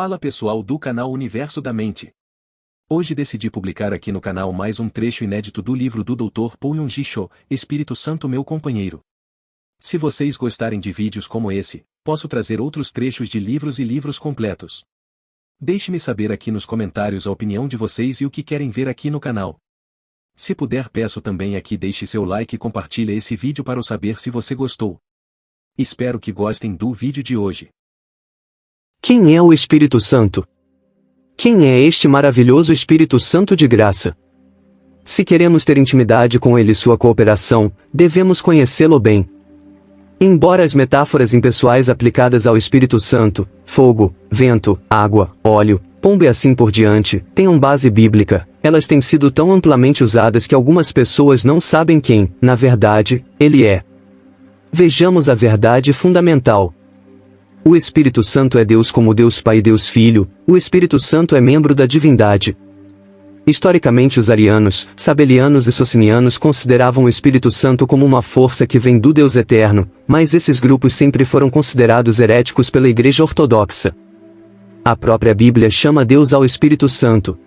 Fala pessoal do canal Universo da Mente. Hoje decidi publicar aqui no canal mais um trecho inédito do livro do Dr. Paul Yonggi Cho, Espírito Santo meu companheiro. Se vocês gostarem de vídeos como esse, posso trazer outros trechos de livros e livros completos. Deixe-me saber aqui nos comentários a opinião de vocês e o que querem ver aqui no canal. Se puder, peço também aqui deixe seu like e compartilhe esse vídeo para eu saber se você gostou. Espero que gostem do vídeo de hoje. Quem é o Espírito Santo? Quem é este maravilhoso Espírito Santo de graça? Se queremos ter intimidade com ele e sua cooperação, devemos conhecê-lo bem. Embora as metáforas impessoais aplicadas ao Espírito Santo, fogo, vento, água, óleo, pomba e assim por diante, tenham base bíblica, elas têm sido tão amplamente usadas que algumas pessoas não sabem quem, na verdade, ele é. Vejamos a verdade fundamental. O Espírito Santo é Deus como Deus Pai e Deus Filho, o Espírito Santo é membro da divindade. Historicamente os arianos, sabelianos e socinianos consideravam o Espírito Santo como uma força que vem do Deus eterno, mas esses grupos sempre foram considerados heréticos pela Igreja Ortodoxa. A própria Bíblia chama Deus ao Espírito Santo.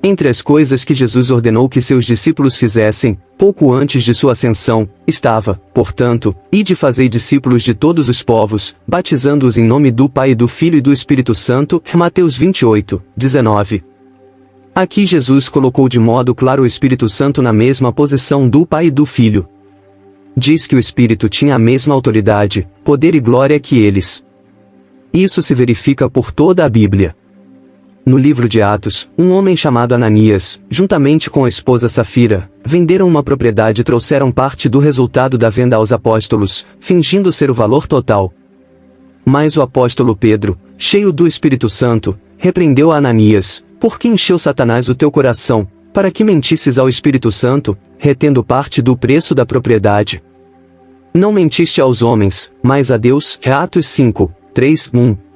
Entre as coisas que Jesus ordenou que seus discípulos fizessem, pouco antes de sua ascensão, estava, portanto, ide fazei discípulos de todos os povos, batizando-os em nome do Pai e do Filho e do Espírito Santo, Mateus 28, 19. Aqui Jesus colocou de modo claro o Espírito Santo na mesma posição do Pai e do Filho. Diz que o Espírito tinha a mesma autoridade, poder e glória que eles. Isso se verifica por toda a Bíblia. No livro de Atos, um homem chamado Ananias, juntamente com a esposa Safira, venderam uma propriedade e trouxeram parte do resultado da venda aos apóstolos, fingindo ser o valor total. Mas o apóstolo Pedro, cheio do Espírito Santo, repreendeu a Ananias: por que encheu Satanás o teu coração, para que mentisses ao Espírito Santo, retendo parte do preço da propriedade? Não mentiste aos homens, mas a Deus. Atos 5, 3, 1.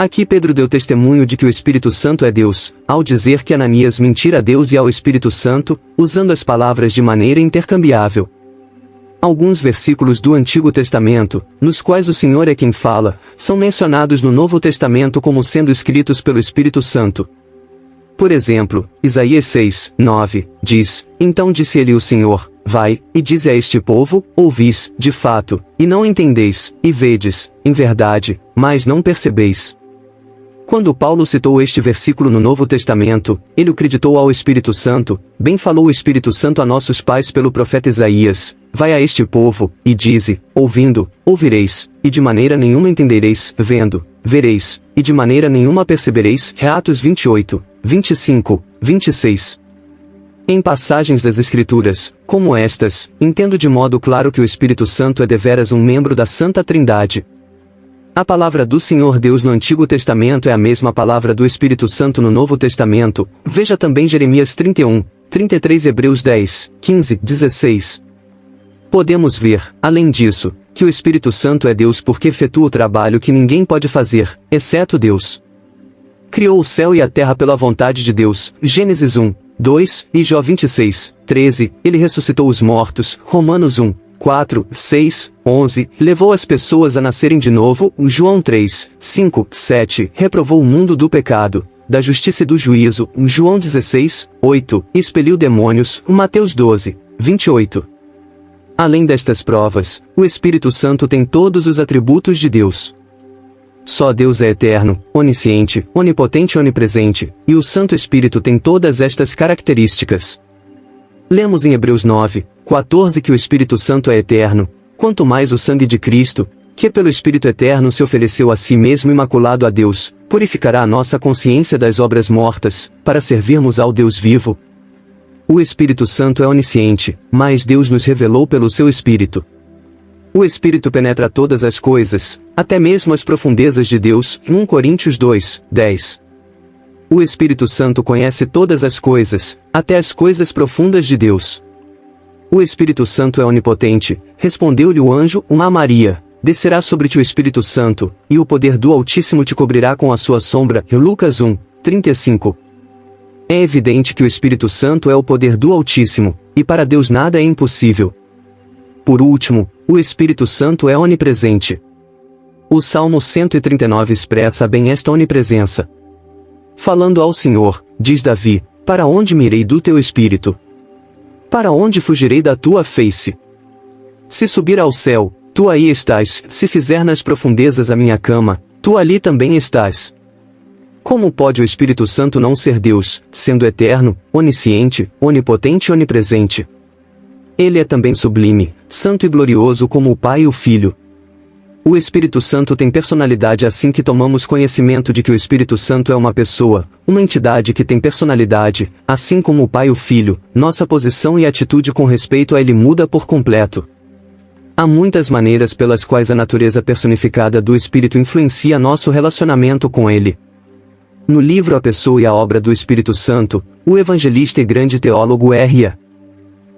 Aqui Pedro deu testemunho de que o Espírito Santo é Deus, ao dizer que Ananias mentira a Deus e ao Espírito Santo, usando as palavras de maneira intercambiável. Alguns versículos do Antigo Testamento, nos quais o Senhor é quem fala, são mencionados no Novo Testamento como sendo escritos pelo Espírito Santo. Por exemplo, Isaías 6, 9, diz: então disse-lhe o Senhor: vai, e dize a este povo, ouvis, de fato, e não entendeis, e vedes, em verdade, mas não percebeis. Quando Paulo citou este versículo no Novo Testamento, ele o creditou ao Espírito Santo, bem falou o Espírito Santo a nossos pais pelo profeta Isaías: vai a este povo, e dize, ouvindo, ouvireis, e de maneira nenhuma entendereis, vendo, vereis, e de maneira nenhuma percebereis. Atos 28, 25, 26. Em passagens das Escrituras, como estas, entendo de modo claro que o Espírito Santo é deveras um membro da Santa Trindade. A palavra do Senhor Deus no Antigo Testamento é a mesma palavra do Espírito Santo no Novo Testamento. Veja também Jeremias 31, 33 Hebreus 10, 15, 16. Podemos ver, além disso, que o Espírito Santo é Deus porque efetua o trabalho que ninguém pode fazer, exceto Deus. Criou o céu e a terra pela vontade de Deus, Gênesis 1, 2, e Jó 26, 13, ele ressuscitou os mortos, Romanos 1, 4, 6, 11, levou as pessoas a nascerem de novo, João 3, 5, 7, reprovou o mundo do pecado, da justiça e do juízo, João 16, 8, expeliu demônios, Mateus 12, 28. Além destas provas, o Espírito Santo tem todos os atributos de Deus. Só Deus é eterno, onisciente, onipotente e onipresente, e o Santo Espírito tem todas estas características. Lemos em Hebreus 9, 14 que o Espírito Santo é eterno, quanto mais o sangue de Cristo, que pelo Espírito eterno se ofereceu a si mesmo imaculado a Deus, purificará a nossa consciência das obras mortas, para servirmos ao Deus vivo. O Espírito Santo é onisciente, mas Deus nos revelou pelo seu Espírito. O Espírito penetra todas as coisas, até mesmo as profundezas de Deus, 1 Coríntios 2, 10. O Espírito Santo conhece todas as coisas, até as coisas profundas de Deus. O Espírito Santo é onipotente, respondeu-lhe o anjo, a Maria: descerá sobre ti o Espírito Santo, e o poder do Altíssimo te cobrirá com a sua sombra. Lucas 1, 35. É evidente que o Espírito Santo é o poder do Altíssimo, e para Deus nada é impossível. Por último, o Espírito Santo é onipresente. O Salmo 139 expressa bem esta onipresença. Falando ao Senhor, diz Davi, para onde me irei do teu espírito? Para onde fugirei da tua face? Se subir ao céu, tu aí estás, se fizer nas profundezas a minha cama, tu ali também estás. Como pode o Espírito Santo não ser Deus, sendo eterno, onisciente, onipotente e onipresente? Ele é também sublime, santo e glorioso como o Pai e o Filho. O Espírito Santo tem personalidade assim que tomamos conhecimento de que o Espírito Santo é uma pessoa, uma entidade que tem personalidade, assim como o Pai e o Filho, nossa posição e atitude com respeito a ele muda por completo. Há muitas maneiras pelas quais a natureza personificada do Espírito influencia nosso relacionamento com ele. No livro A Pessoa e a Obra do Espírito Santo, o evangelista e grande teólogo R.A.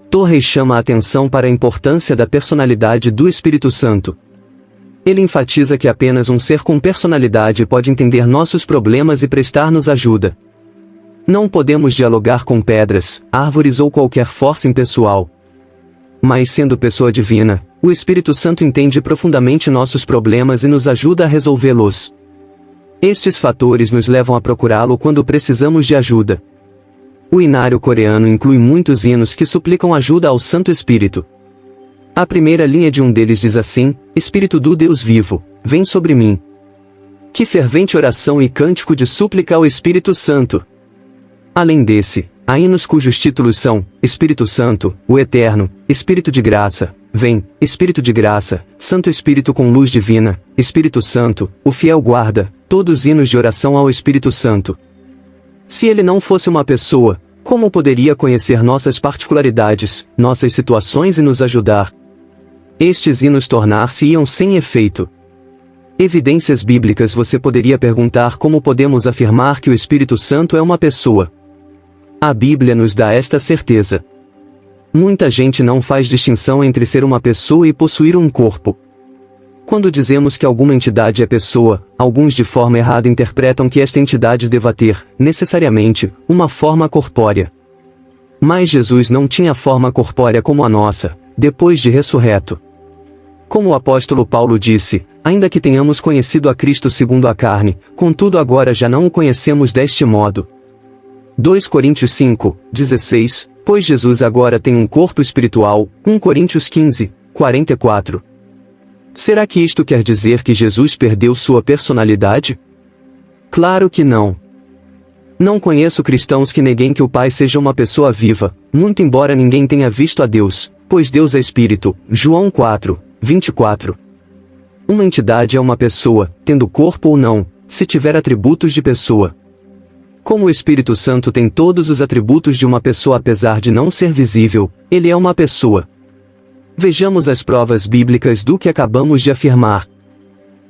Torres chama a atenção para a importância da personalidade do Espírito Santo. Ele enfatiza que apenas um ser com personalidade pode entender nossos problemas e prestar-nos ajuda. Não podemos dialogar com pedras, árvores ou qualquer força impessoal. Mas sendo pessoa divina, o Espírito Santo entende profundamente nossos problemas e nos ajuda a resolvê-los. Estes fatores nos levam a procurá-lo quando precisamos de ajuda. O inário coreano inclui muitos hinos que suplicam ajuda ao Santo Espírito. A primeira linha de um deles diz assim: Espírito do Deus vivo, vem sobre mim. Que fervente oração e cântico de súplica ao Espírito Santo! Além desse, há hinos cujos títulos são Espírito Santo, o Eterno, Espírito de Graça, vem, Espírito de Graça, Santo Espírito com luz divina, Espírito Santo, o fiel guarda, todos hinos de oração ao Espírito Santo. Se ele não fosse uma pessoa, como poderia conhecer nossas particularidades, nossas situações e nos ajudar? Estes hinos tornar-se-iam sem efeito. Evidências bíblicas. Você poderia perguntar como podemos afirmar que o Espírito Santo é uma pessoa. A Bíblia nos dá esta certeza. Muita gente não faz distinção entre ser uma pessoa e possuir um corpo. Quando dizemos que alguma entidade é pessoa, alguns de forma errada interpretam que esta entidade deva ter, necessariamente, uma forma corpórea. Mas Jesus não tinha forma corpórea como a nossa, depois de ressurreto. Como o apóstolo Paulo disse, ainda que tenhamos conhecido a Cristo segundo a carne, contudo agora já não o conhecemos deste modo. 2 Coríntios 5, 16, pois Jesus agora tem um corpo espiritual, 1 Coríntios 15, 44. Será que isto quer dizer que Jesus perdeu sua personalidade? Claro que não. Não conheço cristãos que neguem que o Pai seja uma pessoa viva, muito embora ninguém tenha visto a Deus, pois Deus é Espírito, João 4, 24. Uma entidade é uma pessoa, tendo corpo ou não, se tiver atributos de pessoa. Como o Espírito Santo tem todos os atributos de uma pessoa apesar de não ser visível, ele é uma pessoa. Vejamos as provas bíblicas do que acabamos de afirmar.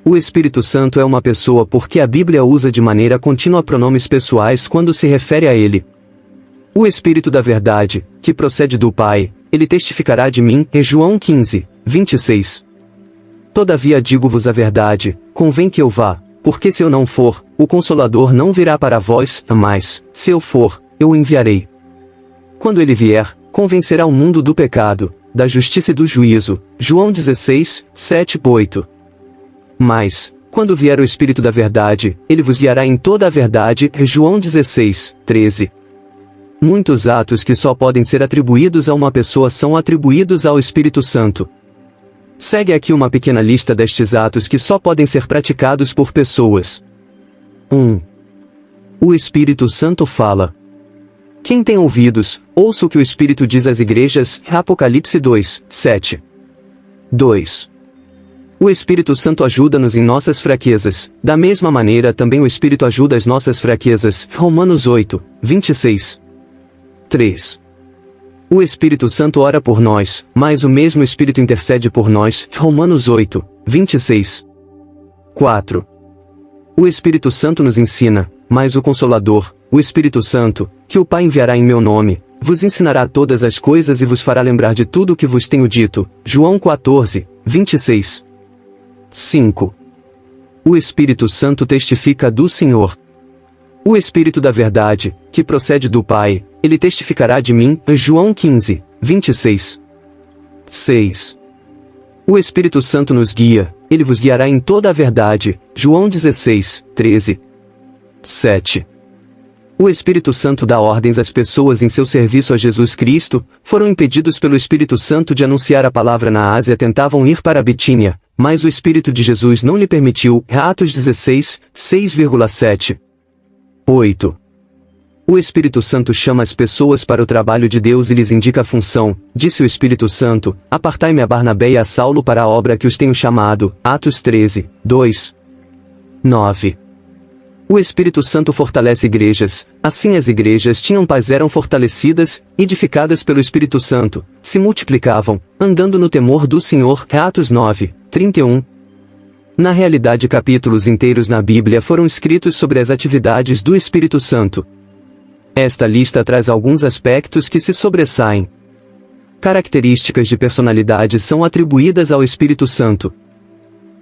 O Espírito Santo é uma pessoa porque a Bíblia usa de maneira contínua pronomes pessoais quando se refere a ele. O Espírito da Verdade, que procede do Pai, ele testificará de mim, é João 15, 26. Todavia digo-vos a verdade, convém que eu vá, porque se eu não for, o Consolador não virá para vós, mas, se eu for, eu o enviarei. Quando ele vier, convencerá o mundo do pecado, da justiça e do juízo, João 16, 7, 8. Mas, quando vier o Espírito da Verdade, ele vos guiará em toda a verdade, João 16, 13. Muitos atos que só podem ser atribuídos a uma pessoa são atribuídos ao Espírito Santo. Segue aqui uma pequena lista destes atos que só podem ser praticados por pessoas. 1. O Espírito Santo fala. Quem tem ouvidos, ouça o que o Espírito diz às igrejas, Apocalipse 2, 7. 2. O Espírito Santo ajuda-nos em nossas fraquezas, da mesma maneira também o Espírito ajuda as nossas fraquezas, Romanos 8, 26. 3. O Espírito Santo ora por nós, mas o mesmo Espírito intercede por nós, Romanos 8, 26. 4. O Espírito Santo nos ensina, mas o Consolador, o Espírito Santo, que o Pai enviará em meu nome, vos ensinará todas as coisas e vos fará lembrar de tudo o que vos tenho dito, João 14, 26. 5. O Espírito Santo testifica do Senhor. O Espírito da Verdade, que procede do Pai, ele testificará de mim, João 15, 26. 6. O Espírito Santo nos guia, ele vos guiará em toda a verdade. João 16, 13. 7. O Espírito Santo dá ordens às pessoas em seu serviço a Jesus Cristo. Foram impedidos pelo Espírito Santo de anunciar a palavra na Ásia, tentavam ir para a Bitínia, mas o Espírito de Jesus não lhe permitiu. Atos 16, 6,7. 8. O Espírito Santo chama as pessoas para o trabalho de Deus e lhes indica a função. Disse o Espírito Santo: apartai-me a Barnabé e a Saulo para a obra que os tenho chamado. Atos 13, 2. 9. O Espírito Santo fortalece igrejas. Assim as igrejas tinham paz, eram fortalecidas, edificadas pelo Espírito Santo, se multiplicavam, andando no temor do Senhor. Atos 9, 31. Na realidade, capítulos inteiros na Bíblia foram escritos sobre as atividades do Espírito Santo. Esta lista traz alguns aspectos que se sobressaem. Características de personalidade são atribuídas ao Espírito Santo.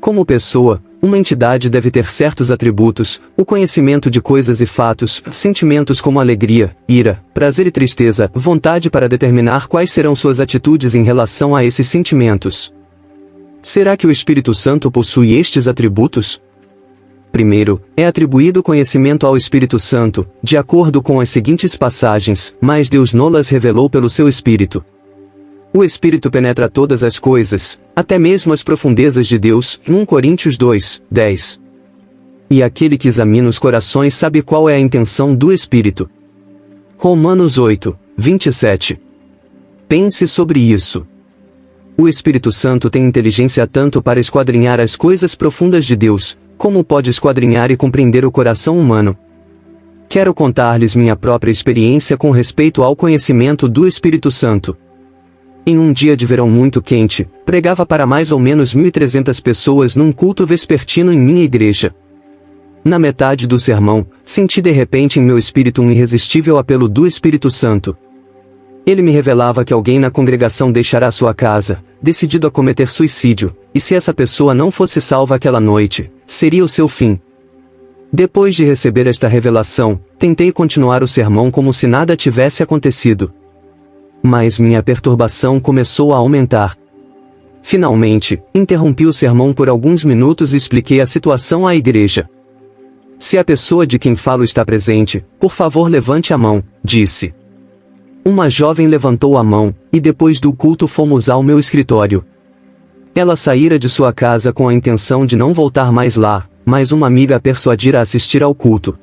Como pessoa, uma entidade deve ter certos atributos: o conhecimento de coisas e fatos, sentimentos como alegria, ira, prazer e tristeza, vontade para determinar quais serão suas atitudes em relação a esses sentimentos. Será que o Espírito Santo possui estes atributos? Primeiro, é atribuído conhecimento ao Espírito Santo, de acordo com as seguintes passagens: mas Deus nolas revelou pelo seu Espírito. O Espírito penetra todas as coisas, até mesmo as profundezas de Deus. 1 Coríntios 2, 10. E aquele que examina os corações sabe qual é a intenção do Espírito. Romanos 8, 27. Pense sobre isso. O Espírito Santo tem inteligência tanto para esquadrinhar as coisas profundas de Deus, como pode esquadrinhar e compreender o coração humano. Quero contar-lhes minha própria experiência com respeito ao conhecimento do Espírito Santo. Em um dia de verão muito quente, pregava para mais ou menos 1.300 pessoas num culto vespertino em minha igreja. Na metade do sermão, senti de repente em meu espírito um irresistível apelo do Espírito Santo. Ele me revelava que alguém na congregação deixará sua casa, decidido a cometer suicídio, e se essa pessoa não fosse salva aquela noite, seria o seu fim. Depois de receber esta revelação, tentei continuar o sermão como se nada tivesse acontecido. Mas minha perturbação começou a aumentar. Finalmente, interrompi o sermão por alguns minutos e expliquei a situação à igreja. Se a pessoa de quem falo está presente, por favor levante a mão, disse. Uma jovem levantou a mão, e depois do culto fomos ao meu escritório. Ela saíra de sua casa com a intenção de não voltar mais lá, mas uma amiga a persuadira a assistir ao culto.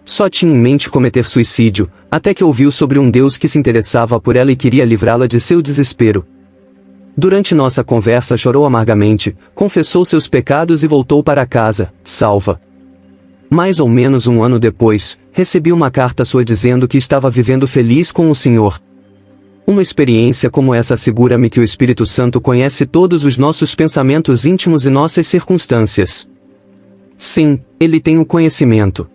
Só tinha em mente cometer suicídio, até que ouviu sobre um Deus que se interessava por ela e queria livrá-la de seu desespero. Durante nossa conversa chorou amargamente, confessou seus pecados e voltou para casa, salva. Mais ou menos um ano depois, recebi uma carta sua dizendo que estava vivendo feliz com o Senhor. Uma experiência como essa assegura-me que o Espírito Santo conhece todos os nossos pensamentos íntimos e nossas circunstâncias. Sim, ele tem o conhecimento.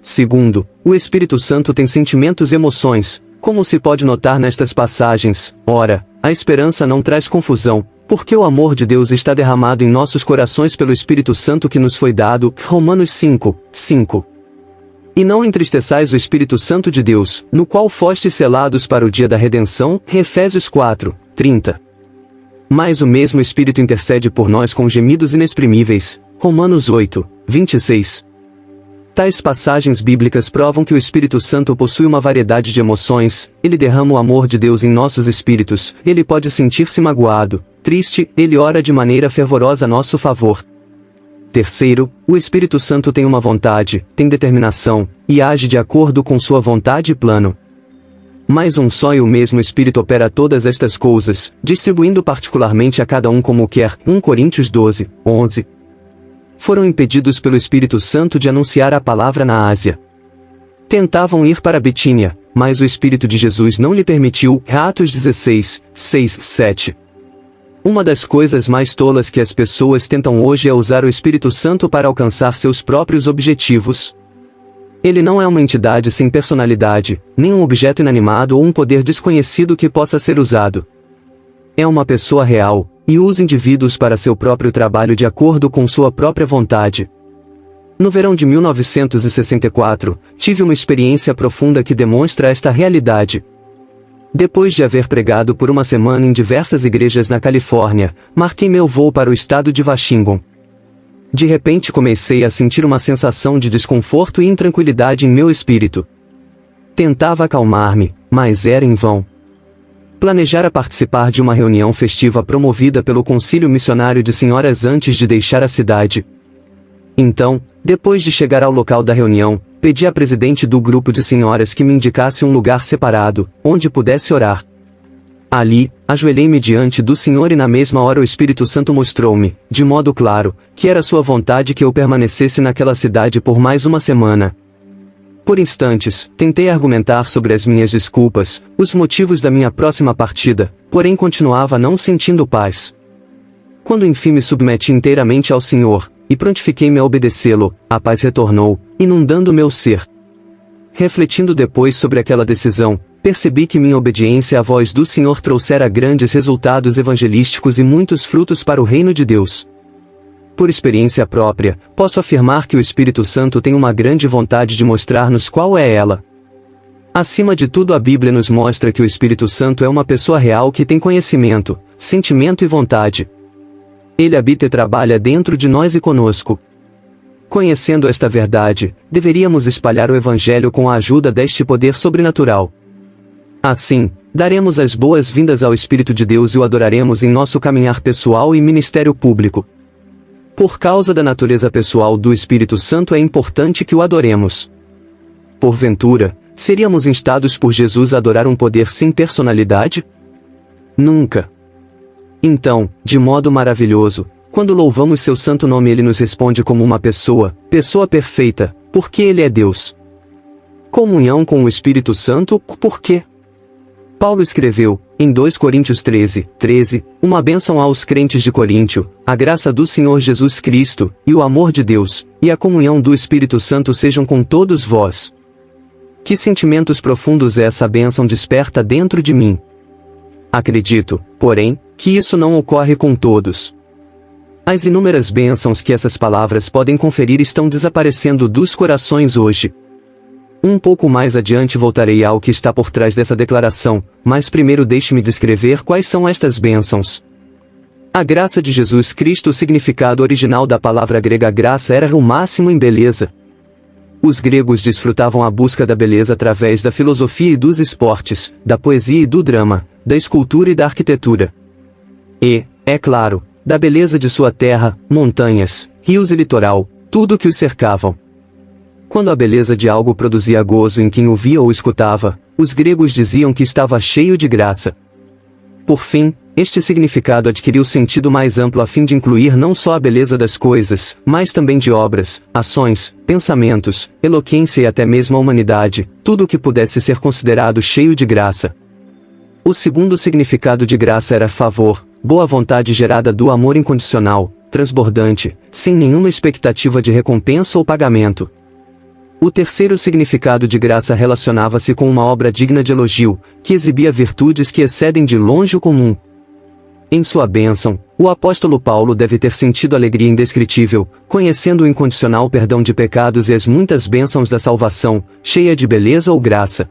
Segundo, o Espírito Santo tem sentimentos e emoções, como se pode notar nestas passagens. Ora, a esperança não traz confusão, porque o amor de Deus está derramado em nossos corações pelo Espírito Santo que nos foi dado. Romanos 5, 5. E não entristeçais o Espírito Santo de Deus, no qual fostes selados para o dia da redenção. Efésios 4, 30. Mas o mesmo Espírito intercede por nós com gemidos inexprimíveis. Romanos 8, 26. Tais passagens bíblicas provam que o Espírito Santo possui uma variedade de emoções. Ele derrama o amor de Deus em nossos espíritos, ele pode sentir-se magoado, triste, ele ora de maneira fervorosa a nosso favor. Terceiro, o Espírito Santo tem uma vontade, tem determinação, e age de acordo com sua vontade e plano. Mas um só e o mesmo Espírito opera todas estas coisas, distribuindo particularmente a cada um como quer. 1 Coríntios 12, 11. Foram impedidos pelo Espírito Santo de anunciar a palavra na Ásia. Tentavam ir para Bitínia, mas o Espírito de Jesus não lhe permitiu. Atos 16, 6, 7. Uma das coisas mais tolas que as pessoas tentam hoje é usar o Espírito Santo para alcançar seus próprios objetivos. Ele não é uma entidade sem personalidade, nem um objeto inanimado ou um poder desconhecido que possa ser usado. É uma pessoa real, e usa indivíduos para seu próprio trabalho de acordo com sua própria vontade. No verão de 1964, tive uma experiência profunda que demonstra esta realidade. Depois de haver pregado por uma semana em diversas igrejas na Califórnia, marquei meu voo para o estado de Washington. De repente comecei a sentir uma sensação de desconforto e intranquilidade em meu espírito. Tentava acalmar-me, mas era em vão. Planejara participar de uma reunião festiva promovida pelo Concílio Missionário de Senhoras antes de deixar a cidade. Então, depois de chegar ao local da reunião, pedi à presidente do grupo de senhoras que me indicasse um lugar separado, onde pudesse orar. Ali, ajoelhei-me diante do Senhor e na mesma hora o Espírito Santo mostrou-me, de modo claro, que era sua vontade que eu permanecesse naquela cidade por mais uma semana. Por instantes, tentei argumentar sobre as minhas desculpas, os motivos da minha próxima partida, porém continuava não sentindo paz. Quando enfim me submeti inteiramente ao Senhor, e prontifiquei-me a obedecê-lo, a paz retornou, inundando meu ser. Refletindo depois sobre aquela decisão, percebi que minha obediência à voz do Senhor trouxera grandes resultados evangelísticos e muitos frutos para o reino de Deus. Por experiência própria, posso afirmar que o Espírito Santo tem uma grande vontade de mostrar-nos qual é ela. Acima de tudo, a Bíblia nos mostra que o Espírito Santo é uma pessoa real que tem conhecimento, sentimento e vontade. Ele habita e trabalha dentro de nós e conosco. Conhecendo esta verdade, deveríamos espalhar o Evangelho com a ajuda deste poder sobrenatural. Assim, daremos as boas-vindas ao Espírito de Deus e o adoraremos em nosso caminhar pessoal e ministério público. Por causa da natureza pessoal do Espírito Santo é importante que o adoremos. Porventura, seríamos instados por Jesus a adorar um poder sem personalidade? Nunca. Então, de modo maravilhoso, quando louvamos seu santo nome ele nos responde como uma pessoa perfeita, porque ele é Deus. Comunhão com o Espírito Santo, por quê? Paulo escreveu, em 2 Coríntios 13, uma bênção aos crentes de Coríntio, a graça do Senhor Jesus Cristo, e o amor de Deus, e a comunhão do Espírito Santo sejam com todos vós. Que sentimentos profundos essa bênção desperta dentro de mim. Acredito, porém, que isso não ocorre com todos. As inúmeras bênçãos que essas palavras podem conferir estão desaparecendo dos corações hoje. Um pouco mais adiante voltarei ao que está por trás dessa declaração, mas primeiro deixe-me descrever quais são estas bênçãos. A graça de Jesus Cristo. O significado original da palavra grega graça era o máximo em beleza. Os gregos desfrutavam a busca da beleza através da filosofia e dos esportes, da poesia e do drama, da escultura e da arquitetura. E, é claro, da beleza de sua terra, montanhas, rios e litoral, tudo o que os cercavam. Quando a beleza de algo produzia gozo em quem o via ou escutava, os gregos diziam que estava cheio de graça. Por fim, este significado adquiriu sentido mais amplo a fim de incluir não só a beleza das coisas, mas também de obras, ações, pensamentos, eloquência e até mesmo a humanidade, tudo o que pudesse ser considerado cheio de graça. O segundo significado de graça era favor, boa vontade gerada do amor incondicional, transbordante, sem nenhuma expectativa de recompensa ou pagamento. O terceiro significado de graça relacionava-se com uma obra digna de elogio, que exibia virtudes que excedem de longe o comum. Em sua bênção, o apóstolo Paulo deve ter sentido alegria indescritível, conhecendo o incondicional perdão de pecados e as muitas bênçãos da salvação, cheia de beleza ou graça.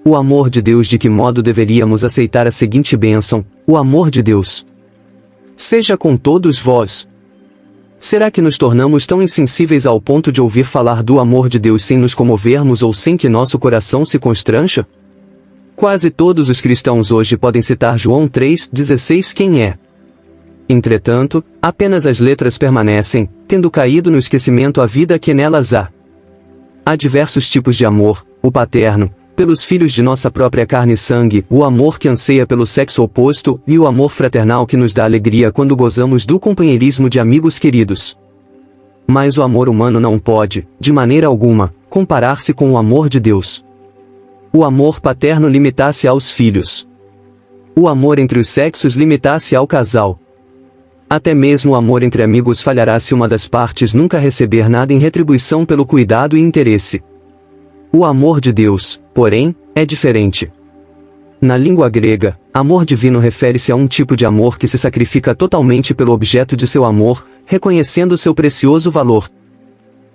O amor de Deus. De que modo deveríamos aceitar a seguinte bênção: o amor de Deus seja com todos vós. Será que nos tornamos tão insensíveis ao ponto de ouvir falar do amor de Deus sem nos comovermos ou sem que nosso coração se constranja? Quase todos os cristãos hoje podem citar João 3,16 quem é. Entretanto, apenas as letras permanecem, tendo caído no esquecimento a vida que nelas há. Há diversos tipos de amor: o paterno, pelos filhos de nossa própria carne e sangue, o amor que anseia pelo sexo oposto, e o amor fraternal que nos dá alegria quando gozamos do companheirismo de amigos queridos. Mas o amor humano não pode, de maneira alguma, comparar-se com o amor de Deus. O amor paterno limita-se aos filhos. O amor entre os sexos limita-se ao casal. Até mesmo o amor entre amigos falhará se uma das partes nunca receber nada em retribuição pelo cuidado e interesse. O amor de Deus, porém, é diferente. Na língua grega, amor divino refere-se a um tipo de amor que se sacrifica totalmente pelo objeto de seu amor, reconhecendo seu precioso valor.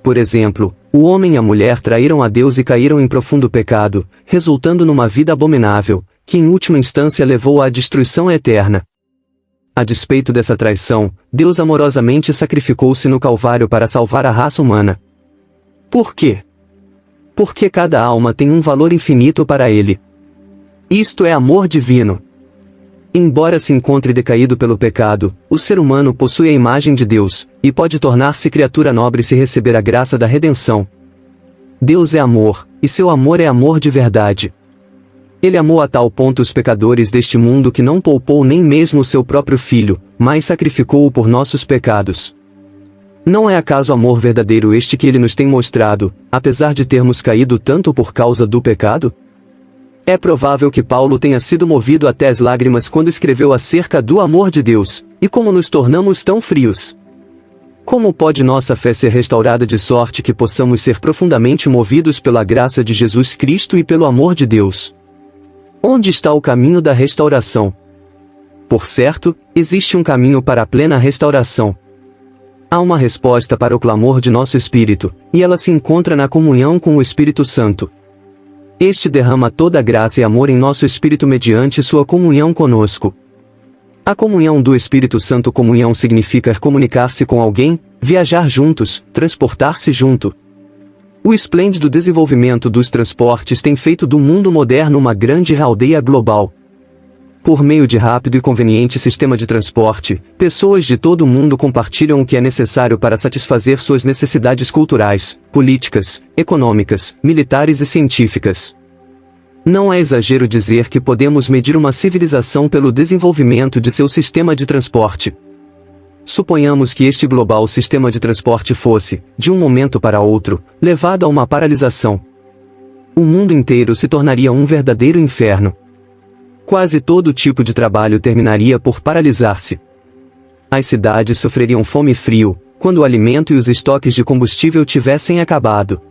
Por exemplo, o homem e a mulher traíram a Deus e caíram em profundo pecado, resultando numa vida abominável, que em última instância levou à destruição eterna. A despeito dessa traição, Deus amorosamente sacrificou-se no Calvário para salvar a raça humana. Por quê? Porque cada alma tem um valor infinito para Ele. Isto é amor divino. Embora se encontre decaído pelo pecado, o ser humano possui a imagem de Deus, e pode tornar-se criatura nobre se receber a graça da redenção. Deus é amor, e seu amor é amor de verdade. Ele amou a tal ponto os pecadores deste mundo que não poupou nem mesmo o seu próprio filho, mas sacrificou-o por nossos pecados. Não é acaso amor verdadeiro este que Ele nos tem mostrado, apesar de termos caído tanto por causa do pecado? É provável que Paulo tenha sido movido até as lágrimas quando escreveu acerca do amor de Deus, e como nos tornamos tão frios. Como pode nossa fé ser restaurada de sorte que possamos ser profundamente movidos pela graça de Jesus Cristo e pelo amor de Deus? Onde está o caminho da restauração? Por certo, existe um caminho para a plena restauração. Há uma resposta para o clamor de nosso espírito, e ela se encontra na comunhão com o Espírito Santo. Este derrama toda a graça e amor em nosso espírito mediante sua comunhão conosco. A comunhão do Espírito Santo. Comunhão significa comunicar-se com alguém, viajar juntos, transportar-se junto. O esplêndido desenvolvimento dos transportes tem feito do mundo moderno uma grande aldeia global. Por meio de rápido e conveniente sistema de transporte, pessoas de todo o mundo compartilham o que é necessário para satisfazer suas necessidades culturais, políticas, econômicas, militares e científicas. Não é exagero dizer que podemos medir uma civilização pelo desenvolvimento de seu sistema de transporte. Suponhamos que este global sistema de transporte fosse, de um momento para outro, levado a uma paralisação. O mundo inteiro se tornaria um verdadeiro inferno. Quase todo tipo de trabalho terminaria por paralisar-se. As cidades sofreriam fome e frio, quando o alimento e os estoques de combustível tivessem acabado.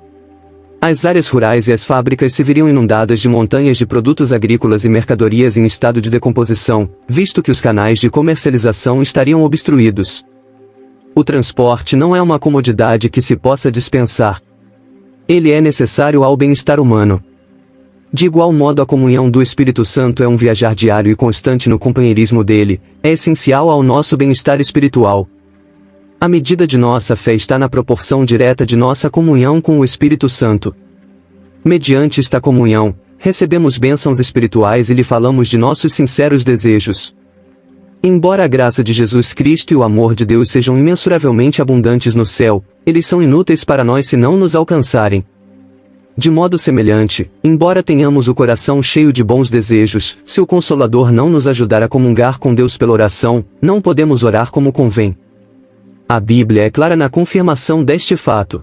As áreas rurais e as fábricas se veriam inundadas de montanhas de produtos agrícolas e mercadorias em estado de decomposição, visto que os canais de comercialização estariam obstruídos. O transporte não é uma comodidade que se possa dispensar. Ele é necessário ao bem-estar humano. De igual modo, a comunhão do Espírito Santo é um viajar diário e constante no companheirismo dele, é essencial ao nosso bem-estar espiritual. A medida de nossa fé está na proporção direta de nossa comunhão com o Espírito Santo. Mediante esta comunhão, recebemos bênçãos espirituais e lhe falamos de nossos sinceros desejos. Embora a graça de Jesus Cristo e o amor de Deus sejam imensuravelmente abundantes no céu, eles são inúteis para nós se não nos alcançarem. De modo semelhante, embora tenhamos o coração cheio de bons desejos, se o Consolador não nos ajudar a comungar com Deus pela oração, não podemos orar como convém. A Bíblia é clara na confirmação deste fato.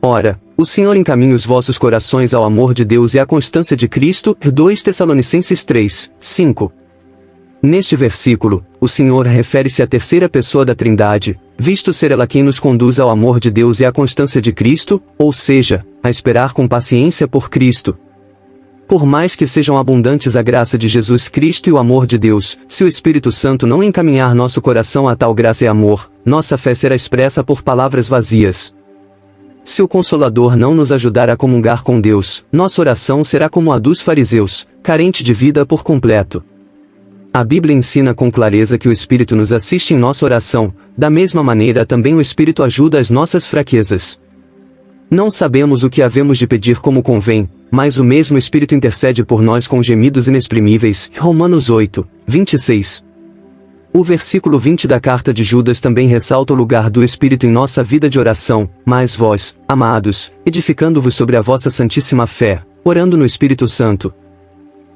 Ora, o Senhor encaminha os vossos corações ao amor de Deus e à constância de Cristo. 2 Tessalonicenses 3, 5. Neste versículo, o Senhor refere-se à terceira pessoa da Trindade, visto ser ela quem nos conduz ao amor de Deus e à constância de Cristo, ou seja, a esperar com paciência por Cristo. Por mais que sejam abundantes a graça de Jesus Cristo e o amor de Deus, se o Espírito Santo não encaminhar nosso coração a tal graça e amor, nossa fé será expressa por palavras vazias. Se o Consolador não nos ajudar a comungar com Deus, nossa oração será como a dos fariseus, carente de vida por completo. A Bíblia ensina com clareza que o Espírito nos assiste em nossa oração, da mesma maneira também o Espírito ajuda as nossas fraquezas. Não sabemos o que havemos de pedir como convém, mas o mesmo Espírito intercede por nós com gemidos inexprimíveis. Romanos 8, 26. O versículo 20 da carta de Judas também ressalta o lugar do Espírito em nossa vida de oração. Mas vós, amados, edificando-vos sobre a vossa santíssima fé, orando no Espírito Santo.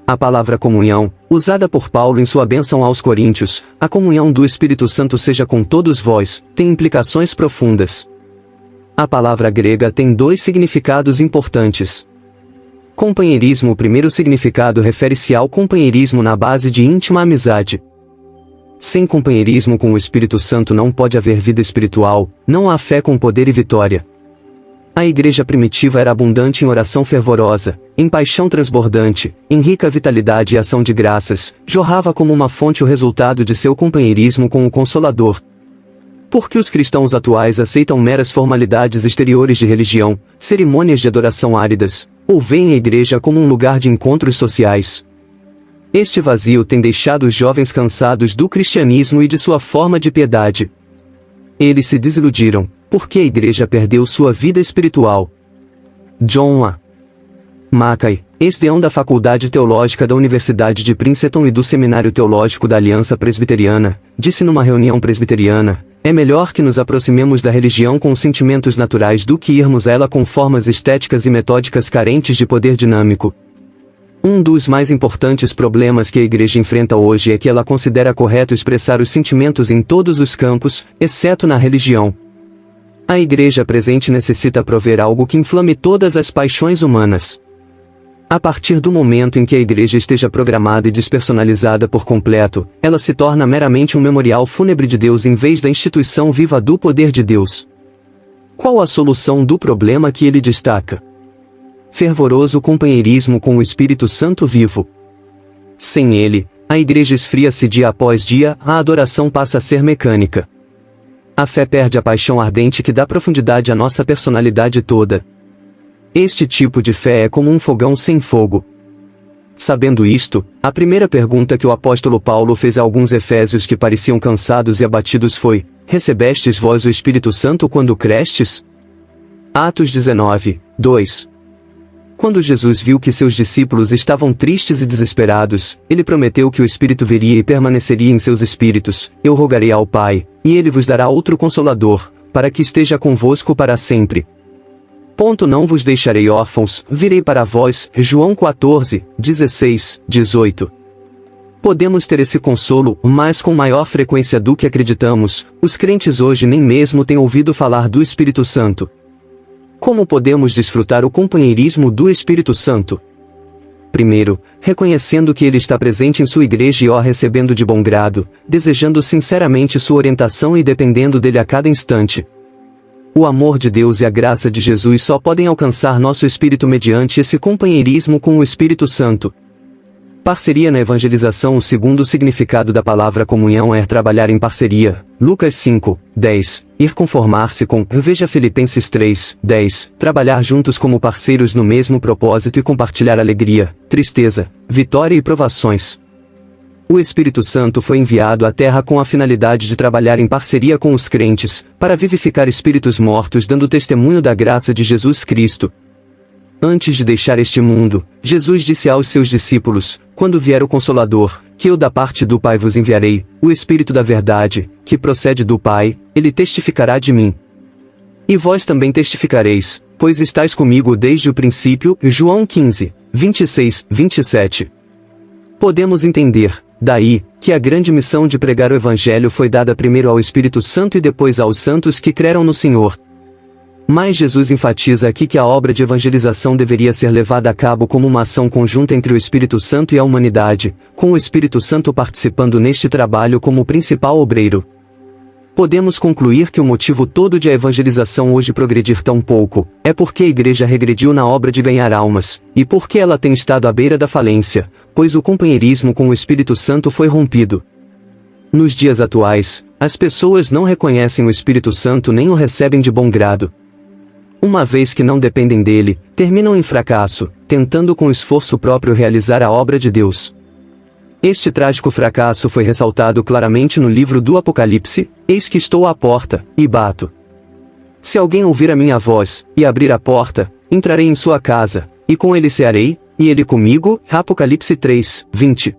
A palavra comunhão, usada por Paulo em sua bênção aos Coríntios, a comunhão do Espírito Santo seja com todos vós, tem implicações profundas. A palavra grega tem dois significados importantes. Companheirismo. O primeiro significado refere-se ao companheirismo na base de íntima amizade. Sem companheirismo com o Espírito Santo não pode haver vida espiritual, não há fé com poder e vitória. A igreja primitiva era abundante em oração fervorosa, em paixão transbordante, em rica vitalidade e ação de graças, jorrava como uma fonte o resultado de seu companheirismo com o Consolador. Porque os cristãos atuais aceitam meras formalidades exteriores de religião, cerimônias de adoração áridas, ou veem a igreja como um lugar de encontros sociais. Este vazio tem deixado os jovens cansados do cristianismo e de sua forma de piedade. Eles se desiludiram, porque a igreja perdeu sua vida espiritual. John A. Mackay, ex-deão da Faculdade Teológica da Universidade de Princeton e do Seminário Teológico da Aliança Presbiteriana, disse numa reunião presbiteriana: é melhor que nos aproximemos da religião com sentimentos naturais do que irmos a ela com formas estéticas e metódicas carentes de poder dinâmico. Um dos mais importantes problemas que a igreja enfrenta hoje é que ela considera correto expressar os sentimentos em todos os campos, exceto na religião. A igreja presente necessita prover algo que inflame todas as paixões humanas. A partir do momento em que a igreja esteja programada e despersonalizada por completo, ela se torna meramente um memorial fúnebre de Deus em vez da instituição viva do poder de Deus. Qual a solução do problema que ele destaca? Fervoroso companheirismo com o Espírito Santo vivo. Sem ele, a igreja esfria-se dia após dia, a adoração passa a ser mecânica. A fé perde a paixão ardente que dá profundidade à nossa personalidade toda. Este tipo de fé é como um fogão sem fogo. Sabendo isto, a primeira pergunta que o apóstolo Paulo fez a alguns efésios que pareciam cansados e abatidos foi: recebestes vós o Espírito Santo quando crestes? Atos 19, 2. Quando Jesus viu que seus discípulos estavam tristes e desesperados, ele prometeu que o Espírito viria e permaneceria em seus espíritos. Eu rogarei ao Pai, e ele vos dará outro Consolador, para que esteja convosco para sempre. Não vos deixarei órfãos, virei para vós. João 14, 16, 18. Podemos ter esse consolo, mas com maior frequência do que acreditamos. Os crentes hoje nem mesmo têm ouvido falar do Espírito Santo. Como podemos desfrutar o companheirismo do Espírito Santo? Primeiro, reconhecendo que ele está presente em sua igreja e o recebendo de bom grado, desejando sinceramente sua orientação e dependendo dele a cada instante. O amor de Deus e a graça de Jesus só podem alcançar nosso espírito mediante esse companheirismo com o Espírito Santo. Parceria na evangelização. O segundo significado da palavra comunhão é trabalhar em parceria. Lucas 5, 10. Ir conformar-se com. Veja Filipenses 3, 10. Trabalhar juntos como parceiros no mesmo propósito e compartilhar alegria, tristeza, vitória e provações. O Espírito Santo foi enviado à Terra com a finalidade de trabalhar em parceria com os crentes, para vivificar espíritos mortos dando testemunho da graça de Jesus Cristo. Antes de deixar este mundo, Jesus disse aos seus discípulos: quando vier o Consolador, que eu da parte do Pai vos enviarei, o Espírito da verdade, que procede do Pai, ele testificará de mim. E vós também testificareis, pois estáis comigo desde o princípio. João 15, 26, 27. Podemos entender, daí, que a grande missão de pregar o Evangelho foi dada primeiro ao Espírito Santo e depois aos santos que creram no Senhor. Mas Jesus enfatiza aqui que a obra de evangelização deveria ser levada a cabo como uma ação conjunta entre o Espírito Santo e a humanidade, com o Espírito Santo participando neste trabalho como o principal obreiro. Podemos concluir que o motivo todo de a evangelização hoje progredir tão pouco, é porque a igreja regrediu na obra de ganhar almas, e porque ela tem estado à beira da falência, pois o companheirismo com o Espírito Santo foi rompido. Nos dias atuais, as pessoas não reconhecem o Espírito Santo nem o recebem de bom grado. Uma vez que não dependem dele, terminam em fracasso, tentando com esforço próprio realizar a obra de Deus. Este trágico fracasso foi ressaltado claramente no livro do Apocalipse: eis que estou à porta, e bato. Se alguém ouvir a minha voz, e abrir a porta, entrarei em sua casa, e com ele cearei, e ele comigo. Apocalipse 3, 20.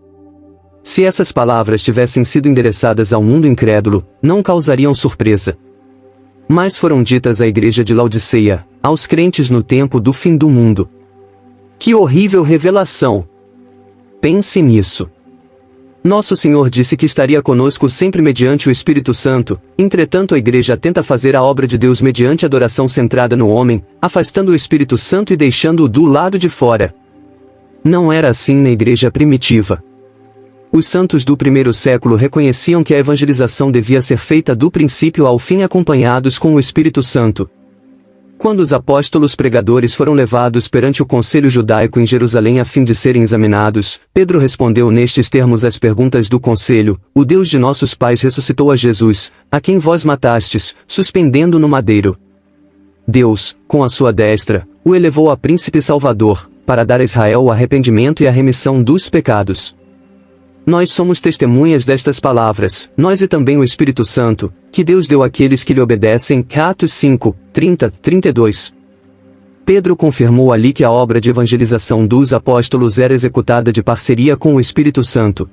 Se essas palavras tivessem sido endereçadas ao mundo incrédulo, não causariam surpresa. Mas foram ditas à igreja de Laodiceia, aos crentes no tempo do fim do mundo. Que horrível revelação! Pense nisso. Nosso Senhor disse que estaria conosco sempre mediante o Espírito Santo. Entretanto, a igreja tenta fazer a obra de Deus mediante adoração centrada no homem, afastando o Espírito Santo e deixando-o do lado de fora. Não era assim na igreja primitiva. Os santos do primeiro século reconheciam que a evangelização devia ser feita do princípio ao fim acompanhados com o Espírito Santo. Quando os apóstolos pregadores foram levados perante o conselho judaico em Jerusalém a fim de serem examinados, Pedro respondeu nestes termos às perguntas do conselho: o Deus de nossos pais ressuscitou a Jesus, a quem vós matastes, suspendendo no madeiro. Deus, com a sua destra, o elevou a príncipe salvador, para dar a Israel o arrependimento e a remissão dos pecados. Nós somos testemunhas destas palavras, nós e também o Espírito Santo, que Deus deu àqueles que lhe obedecem. Atos 5, 30, 32. Pedro confirmou ali que a obra de evangelização dos apóstolos era executada de parceria com o Espírito Santo.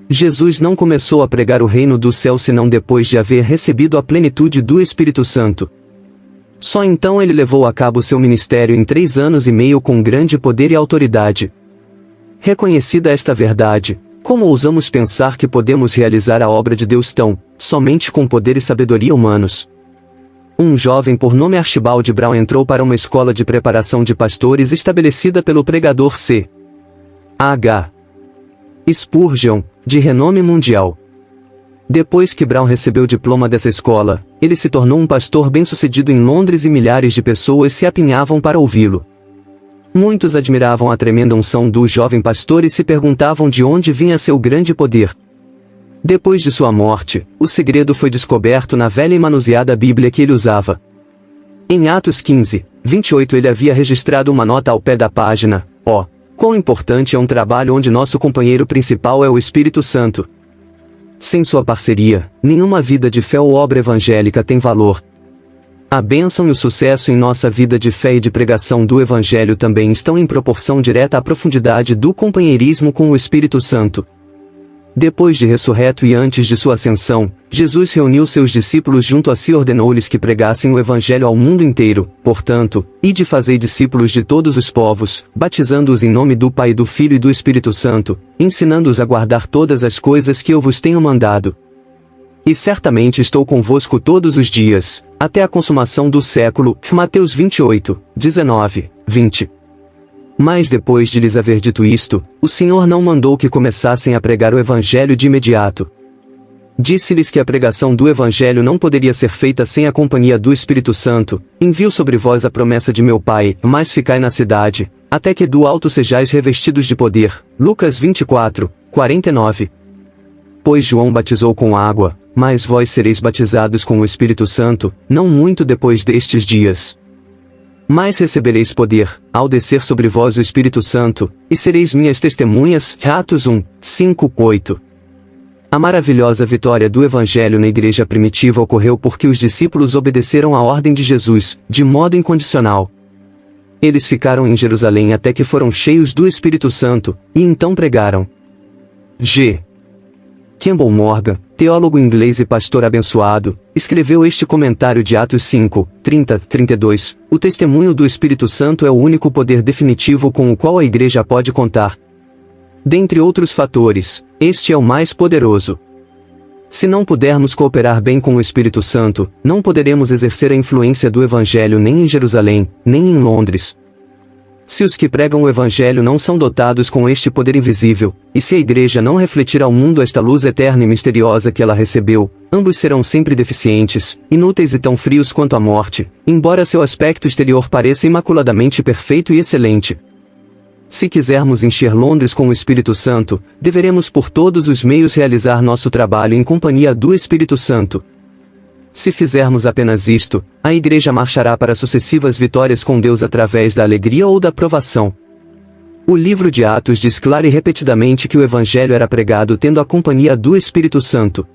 Jesus não começou a pregar o reino do céu senão depois de haver recebido a plenitude do Espírito Santo. Só então ele levou a cabo seu ministério em 3 anos e meio com grande poder e autoridade. Reconhecida esta verdade, como ousamos pensar que podemos realizar a obra de Deus somente com poder e sabedoria humanos? Um jovem por nome Archibald Brown entrou para uma escola de preparação de pastores estabelecida pelo pregador C. H. Spurgeon, de renome mundial. Depois que Brown recebeu o diploma dessa escola, ele se tornou um pastor bem-sucedido em Londres e milhares de pessoas se apinhavam para ouvi-lo. Muitos admiravam a tremenda unção do jovem pastor e se perguntavam de onde vinha seu grande poder. Depois de sua morte, o segredo foi descoberto na velha e manuseada Bíblia que ele usava. Em Atos 15, 28 ele havia registrado uma nota ao pé da página: quão importante é um trabalho onde nosso companheiro principal é o Espírito Santo. Sem sua parceria, nenhuma vida de fé ou obra evangélica tem valor. A bênção e o sucesso em nossa vida de fé e de pregação do Evangelho também estão em proporção direta à profundidade do companheirismo com o Espírito Santo. Depois de ressurreto e antes de sua ascensão, Jesus reuniu seus discípulos junto a si e ordenou-lhes que pregassem o Evangelho ao mundo inteiro. Portanto, ide fazei discípulos de todos os povos, batizando-os em nome do Pai, do Filho e do Espírito Santo, ensinando-os a guardar todas as coisas que eu vos tenho mandado. E certamente estou convosco todos os dias, até a consumação do século. Mateus 28, 19, 20. Mas depois de lhes haver dito isto, o Senhor não mandou que começassem a pregar o Evangelho de imediato. Disse-lhes que a pregação do Evangelho não poderia ser feita sem a companhia do Espírito Santo. Envio sobre vós a promessa de meu Pai, mas ficai na cidade, até que do alto sejais revestidos de poder. Lucas 24, 49. Pois João batizou com água, mas vós sereis batizados com o Espírito Santo, não muito depois destes dias. Mas recebereis poder, ao descer sobre vós o Espírito Santo, e sereis minhas testemunhas. Atos 1, 5, 8. A maravilhosa vitória do Evangelho na igreja primitiva ocorreu porque os discípulos obedeceram à ordem de Jesus, de modo incondicional. Eles ficaram em Jerusalém até que foram cheios do Espírito Santo, e então pregaram. G. Campbell Morgan, teólogo inglês e pastor abençoado, escreveu este comentário de Atos 5, 30, 32, o testemunho do Espírito Santo é o único poder definitivo com o qual a igreja pode contar. Dentre outros fatores, este é o mais poderoso. Se não pudermos cooperar bem com o Espírito Santo, não poderemos exercer a influência do Evangelho nem em Jerusalém, nem em Londres. Se os que pregam o Evangelho não são dotados com este poder invisível, e se a igreja não refletir ao mundo esta luz eterna e misteriosa que ela recebeu, ambos serão sempre deficientes, inúteis e tão frios quanto a morte, embora seu aspecto exterior pareça imaculadamente perfeito e excelente. Se quisermos encher Londres com o Espírito Santo, deveremos por todos os meios realizar nosso trabalho em companhia do Espírito Santo. Se fizermos apenas isto, a igreja marchará para sucessivas vitórias com Deus através da alegria ou da provação. O livro de Atos diz clara e repetidamente que o Evangelho era pregado tendo a companhia do Espírito Santo.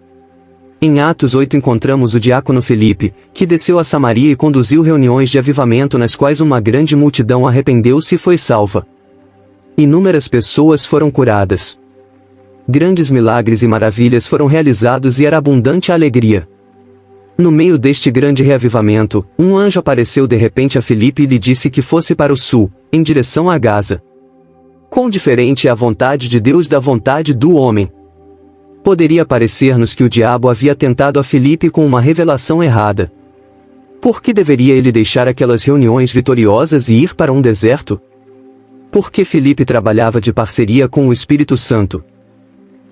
Em Atos 8 encontramos o diácono Filipe, que desceu a Samaria e conduziu reuniões de avivamento nas quais uma grande multidão arrependeu-se e foi salva. Inúmeras pessoas foram curadas. Grandes milagres e maravilhas foram realizados e era abundante a alegria. No meio deste grande reavivamento, um anjo apareceu de repente a Filipe e lhe disse que fosse para o sul, em direção a Gaza. Quão diferente é a vontade de Deus da vontade do homem! Poderia parecer-nos que o diabo havia tentado a Filipe com uma revelação errada. Por que deveria ele deixar aquelas reuniões vitoriosas e ir para um deserto? Porque Filipe trabalhava de parceria com o Espírito Santo.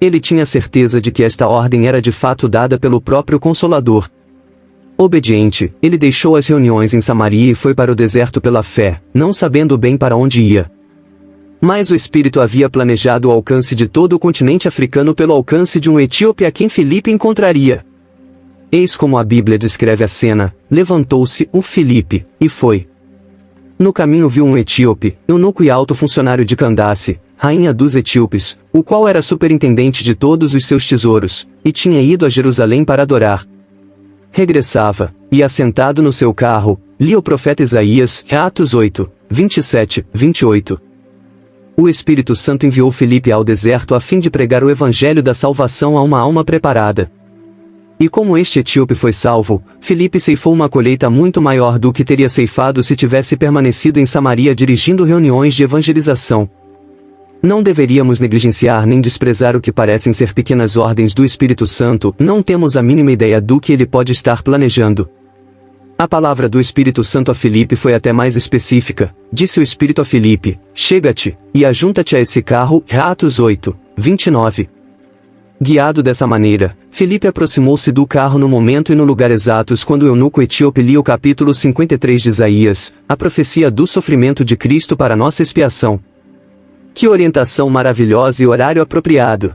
Ele tinha certeza de que esta ordem era de fato dada pelo próprio Consolador. Obediente, ele deixou as reuniões em Samaria e foi para o deserto pela fé, não sabendo bem para onde ia. Mas o Espírito havia planejado o alcance de todo o continente africano pelo alcance de um etíope a quem Filipe encontraria. Eis como a Bíblia descreve a cena: levantou-se o Filipe, e foi. No caminho viu um etíope, eunuco e alto funcionário de Candace, rainha dos etíopes, o qual era superintendente de todos os seus tesouros, e tinha ido a Jerusalém para adorar. Regressava, e assentado no seu carro, lia o profeta Isaías, Atos 8, 27, 28. O Espírito Santo enviou Filipe ao deserto a fim de pregar o evangelho da salvação a uma alma preparada. E como este etíope foi salvo, Filipe ceifou uma colheita muito maior do que teria ceifado se tivesse permanecido em Samaria dirigindo reuniões de evangelização. Não deveríamos negligenciar nem desprezar o que parecem ser pequenas ordens do Espírito Santo, não temos a mínima ideia do que ele pode estar planejando. A palavra do Espírito Santo a Filipe foi até mais específica. Disse o Espírito a Filipe: chega-te, e ajunta-te a esse carro. Atos 8, 29. Guiado dessa maneira, Filipe aproximou-se do carro no momento e no lugar exatos quando o eunuco etíope lia o capítulo 53 de Isaías, a profecia do sofrimento de Cristo para nossa expiação. Que orientação maravilhosa e horário apropriado!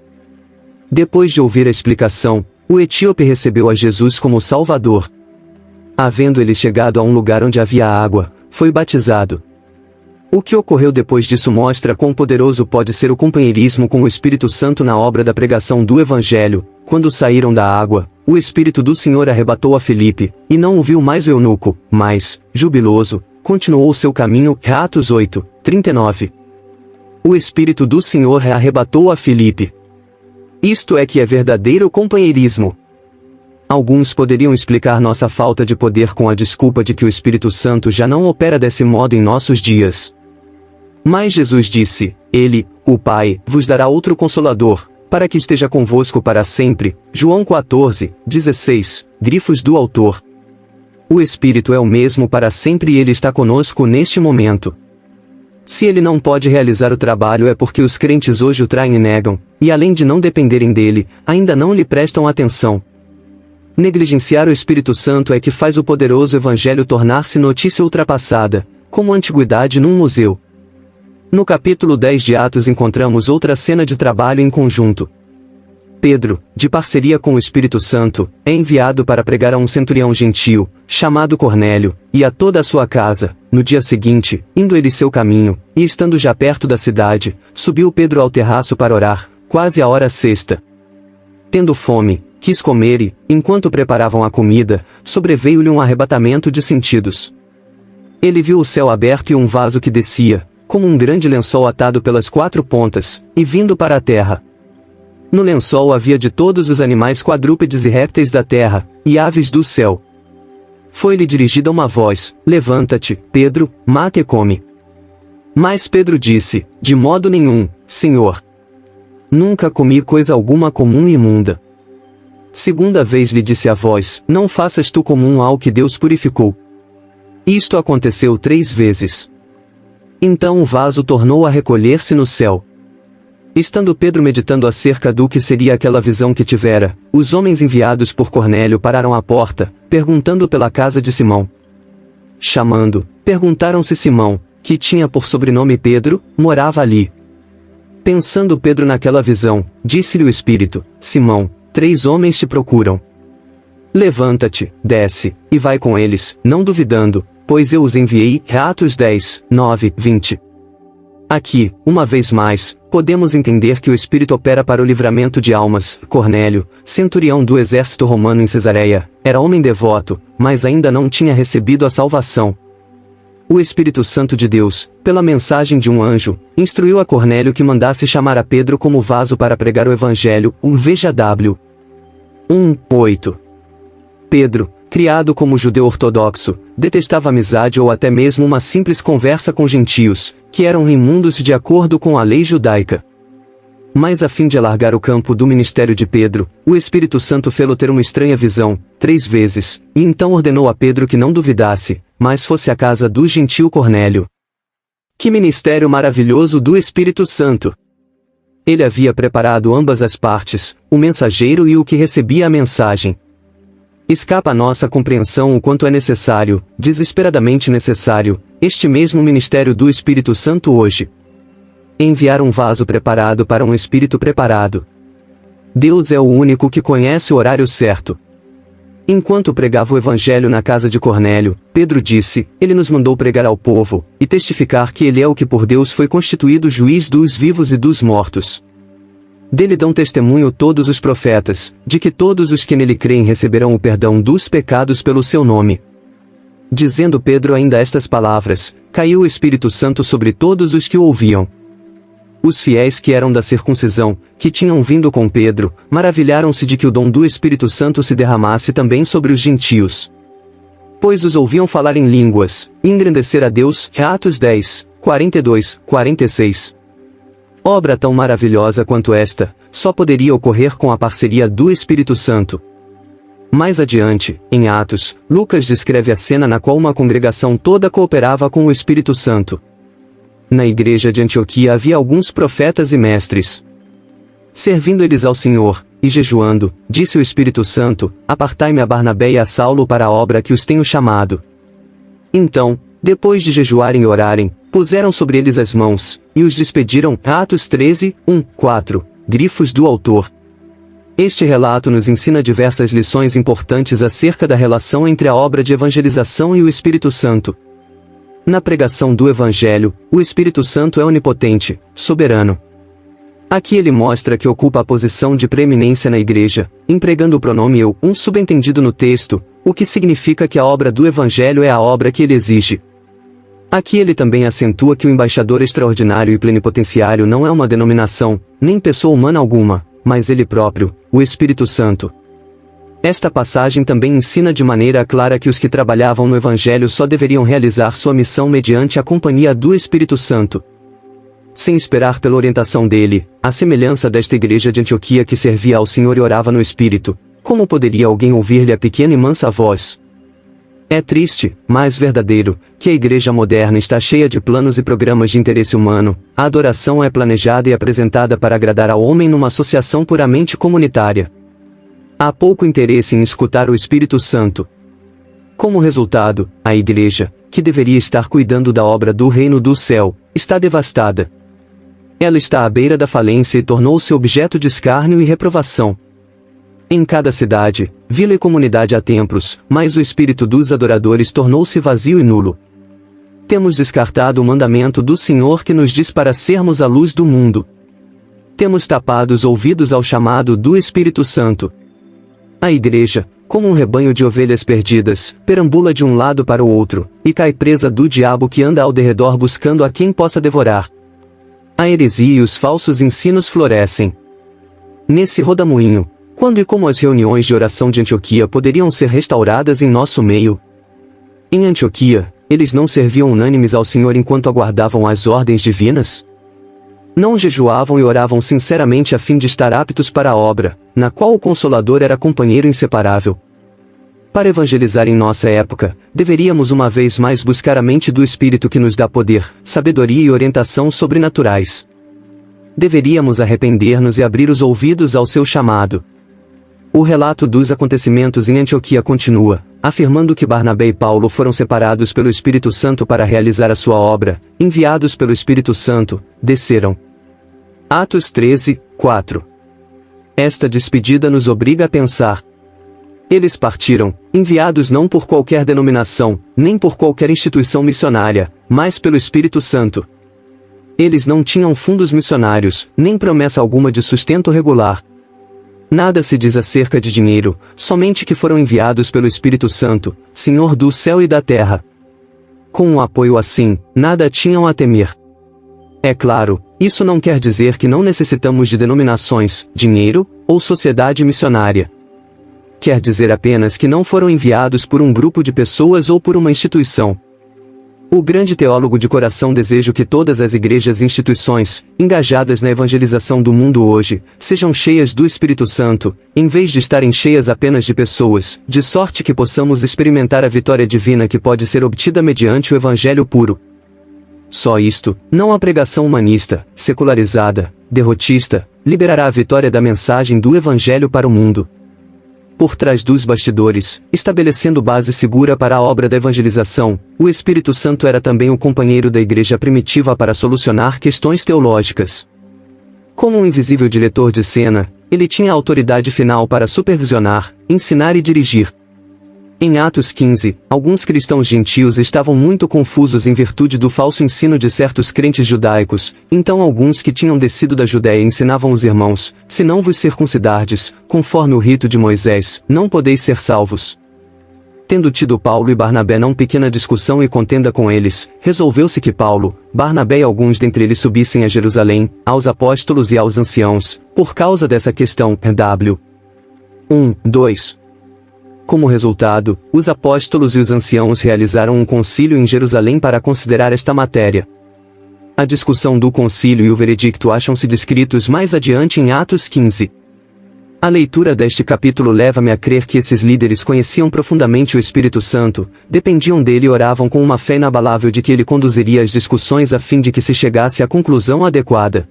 Depois de ouvir a explicação, o etíope recebeu a Jesus como Salvador. Havendo ele chegado a um lugar onde havia água, foi batizado. O que ocorreu depois disso mostra quão poderoso pode ser o companheirismo com o Espírito Santo na obra da pregação do Evangelho. Quando saíram da água, o Espírito do Senhor arrebatou a Filipe, e não o viu mais o eunuco, mas, jubiloso, continuou seu caminho. Atos 8, 39. O Espírito do Senhor arrebatou a Filipe. Isto é que é verdadeiro companheirismo. Alguns poderiam explicar nossa falta de poder com a desculpa de que o Espírito Santo já não opera desse modo em nossos dias. Mas Jesus disse: Ele, o Pai, vos dará outro Consolador, para que esteja convosco para sempre. João 14, 16, grifos do autor. O Espírito é o mesmo para sempre e ele está conosco neste momento. Se ele não pode realizar o trabalho é porque os crentes hoje o traem e negam, e além de não dependerem dele, ainda não lhe prestam atenção. Negligenciar o Espírito Santo é que faz o poderoso Evangelho tornar-se notícia ultrapassada, como a antiguidade num museu. No capítulo 10 de Atos encontramos outra cena de trabalho em conjunto. Pedro, de parceria com o Espírito Santo, é enviado para pregar a um centurião gentio, chamado Cornélio, e a toda a sua casa. No dia seguinte, indo ele seu caminho, e estando já perto da cidade, subiu Pedro ao terraço para orar, quase a hora sexta. Tendo fome, quis comer e, enquanto preparavam a comida, sobreveio-lhe um arrebatamento de sentidos. Ele viu o céu aberto e um vaso que descia, como um grande lençol atado pelas quatro pontas, e vindo para a terra. No lençol havia de todos os animais quadrúpedes e répteis da terra, e aves do céu. Foi-lhe dirigida uma voz: levanta-te, Pedro, mata e come. Mas Pedro disse: de modo nenhum, Senhor. Nunca comi coisa alguma comum e imunda. Segunda vez lhe disse a voz: não faças tu comum ao que Deus purificou. Isto aconteceu 3 vezes. Então o vaso tornou a recolher-se no céu. Estando Pedro meditando acerca do que seria aquela visão que tivera, os homens enviados por Cornélio pararam à porta, perguntando pela casa de Simão. Chamando, perguntaram se Simão, que tinha por sobrenome Pedro, morava ali. Pensando Pedro naquela visão, disse-lhe o Espírito: Simão, 3 homens te procuram. Levanta-te, desce, e vai com eles, não duvidando, pois eu os enviei. Atos 10, 9, 20. Aqui, uma vez mais, podemos entender que o Espírito opera para o livramento de almas. Cornélio, centurião do exército romano em Cesareia, era homem devoto, mas ainda não tinha recebido a salvação. O Espírito Santo de Deus, pela mensagem de um anjo, instruiu a Cornélio que mandasse chamar a Pedro como vaso para pregar o Evangelho. Veja W. 1:8. Pedro, criado como judeu ortodoxo, detestava amizade ou até mesmo uma simples conversa com gentios, que eram imundos de acordo com a lei judaica. Mas a fim de alargar o campo do ministério de Pedro, o Espírito Santo fê-lo ter uma estranha visão, 3 vezes, e então ordenou a Pedro que não duvidasse, mas fosse à casa do gentio Cornélio. Que ministério maravilhoso do Espírito Santo! Ele havia preparado ambas as partes, o mensageiro e o que recebia a mensagem. Escapa a nossa compreensão o quanto é necessário, desesperadamente necessário, este mesmo ministério do Espírito Santo hoje. Enviar um vaso preparado para um espírito preparado. Deus é o único que conhece o horário certo. Enquanto pregava o evangelho na casa de Cornélio, Pedro disse: Ele nos mandou pregar ao povo, e testificar que ele é o que por Deus foi constituído juiz dos vivos e dos mortos. Dele dão testemunho todos os profetas, de que todos os que nele creem receberão o perdão dos pecados pelo seu nome. Dizendo Pedro ainda estas palavras, caiu o Espírito Santo sobre todos os que o ouviam. Os fiéis que eram da circuncisão, que tinham vindo com Pedro, maravilharam-se de que o dom do Espírito Santo se derramasse também sobre os gentios. Pois os ouviam falar em línguas, e engrandecer a Deus. Atos 10, 42, 46. Obra tão maravilhosa quanto esta, só poderia ocorrer com a parceria do Espírito Santo. Mais adiante, em Atos, Lucas descreve a cena na qual uma congregação toda cooperava com o Espírito Santo. Na igreja de Antioquia havia alguns profetas e mestres. Servindo eles ao Senhor, e jejuando, disse o Espírito Santo: Apartai-me a Barnabé e a Saulo para a obra que os tenho chamado. Então, depois de jejuarem e orarem, puseram sobre eles as mãos, e os despediram. Atos 13, 1, 4, grifos do autor. Este relato nos ensina diversas lições importantes acerca da relação entre a obra de evangelização e o Espírito Santo. Na pregação do Evangelho, o Espírito Santo é onipotente, soberano. Aqui ele mostra que ocupa a posição de preeminência na igreja, empregando o pronome eu, subentendido no texto, o que significa que a obra do Evangelho é a obra que ele exige. Aqui ele também acentua que o embaixador extraordinário e plenipotenciário não é uma denominação, nem pessoa humana alguma, mas ele próprio, o Espírito Santo. Esta passagem também ensina de maneira clara que os que trabalhavam no Evangelho só deveriam realizar sua missão mediante a companhia do Espírito Santo. Sem esperar pela orientação dele, à semelhança desta igreja de Antioquia que servia ao Senhor e orava no Espírito, como poderia alguém ouvir-lhe a pequena e mansa voz? É triste, mas verdadeiro, que a igreja moderna está cheia de planos e programas de interesse humano. A adoração é planejada e apresentada para agradar ao homem numa associação puramente comunitária. Há pouco interesse em escutar o Espírito Santo. Como resultado, a igreja, que deveria estar cuidando da obra do reino do céu, está devastada. Ela está à beira da falência e tornou-se objeto de escárnio e reprovação. Em cada cidade, vila e comunidade há templos, mas o espírito dos adoradores tornou-se vazio e nulo. Temos descartado o mandamento do Senhor que nos diz para sermos a luz do mundo. Temos tapado os ouvidos ao chamado do Espírito Santo. A igreja, como um rebanho de ovelhas perdidas, perambula de um lado para o outro, e cai presa do diabo que anda ao derredor buscando a quem possa devorar. A heresia e os falsos ensinos florescem. Nesse rodamuinho, quando e como as reuniões de oração de Antioquia poderiam ser restauradas em nosso meio? Em Antioquia, eles não serviam unânimes ao Senhor enquanto aguardavam as ordens divinas? Não jejuavam e oravam sinceramente a fim de estar aptos para a obra, na qual o Consolador era companheiro inseparável? Para evangelizar em nossa época, deveríamos uma vez mais buscar a mente do Espírito que nos dá poder, sabedoria e orientação sobrenaturais. Deveríamos arrepender-nos e abrir os ouvidos ao seu chamado. O relato dos acontecimentos em Antioquia continua, afirmando que Barnabé e Paulo foram separados pelo Espírito Santo para realizar a sua obra, enviados pelo Espírito Santo, desceram. Atos 13, 4. Esta despedida nos obriga a pensar. Eles partiram, enviados não por qualquer denominação, nem por qualquer instituição missionária, mas pelo Espírito Santo. Eles não tinham fundos missionários, nem promessa alguma de sustento regular. Nada se diz acerca de dinheiro, somente que foram enviados pelo Espírito Santo, Senhor do céu e da terra. Com um apoio assim, nada tinham a temer. É claro, isso não quer dizer que não necessitamos de denominações, dinheiro, ou sociedade missionária. Quer dizer apenas que não foram enviados por um grupo de pessoas ou por uma instituição. O grande teólogo de coração deseja que todas as igrejas e instituições, engajadas na evangelização do mundo hoje, sejam cheias do Espírito Santo, em vez de estarem cheias apenas de pessoas, de sorte que possamos experimentar a vitória divina que pode ser obtida mediante o Evangelho puro. Só isto, não a pregação humanista, secularizada, derrotista, liberará a vitória da mensagem do Evangelho para o mundo. Por trás dos bastidores, estabelecendo base segura para a obra da evangelização, o Espírito Santo era também o companheiro da igreja primitiva para solucionar questões teológicas. Como um invisível diretor de cena, ele tinha a autoridade final para supervisionar, ensinar e dirigir. Em Atos 15, alguns cristãos gentios estavam muito confusos em virtude do falso ensino de certos crentes judaicos, então alguns que tinham descido da Judéia ensinavam os irmãos: se não vos circuncidardes, conforme o rito de Moisés, não podeis ser salvos. Tendo tido Paulo e Barnabé não pequena discussão e contenda com eles, resolveu-se que Paulo, Barnabé e alguns dentre eles subissem a Jerusalém, aos apóstolos e aos anciãos, por causa dessa questão. W. 2. Como resultado, os apóstolos e os anciãos realizaram um concílio em Jerusalém para considerar esta matéria. A discussão do concílio e o veredicto acham-se descritos mais adiante em Atos 15. A leitura deste capítulo leva-me a crer que esses líderes conheciam profundamente o Espírito Santo, dependiam dele e oravam com uma fé inabalável de que ele conduziria as discussões a fim de que se chegasse à conclusão adequada.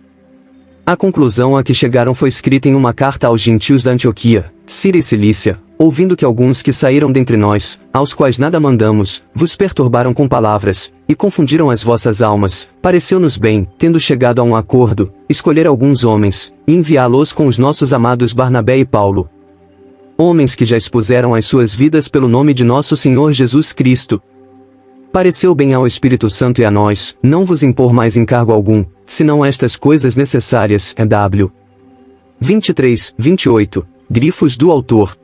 A conclusão a que chegaram foi escrita em uma carta aos gentios da Antioquia, Síria e Cilícia: ouvindo que alguns que saíram dentre nós, aos quais nada mandamos, vos perturbaram com palavras, e confundiram as vossas almas, pareceu-nos bem, tendo chegado a um acordo, escolher alguns homens, e enviá-los com os nossos amados Barnabé e Paulo. Homens que já expuseram as suas vidas pelo nome de nosso Senhor Jesus Cristo. Pareceu bem ao Espírito Santo e a nós, não vos impor mais encargo algum, senão estas coisas necessárias. W. 23, 28. Grifos do autor.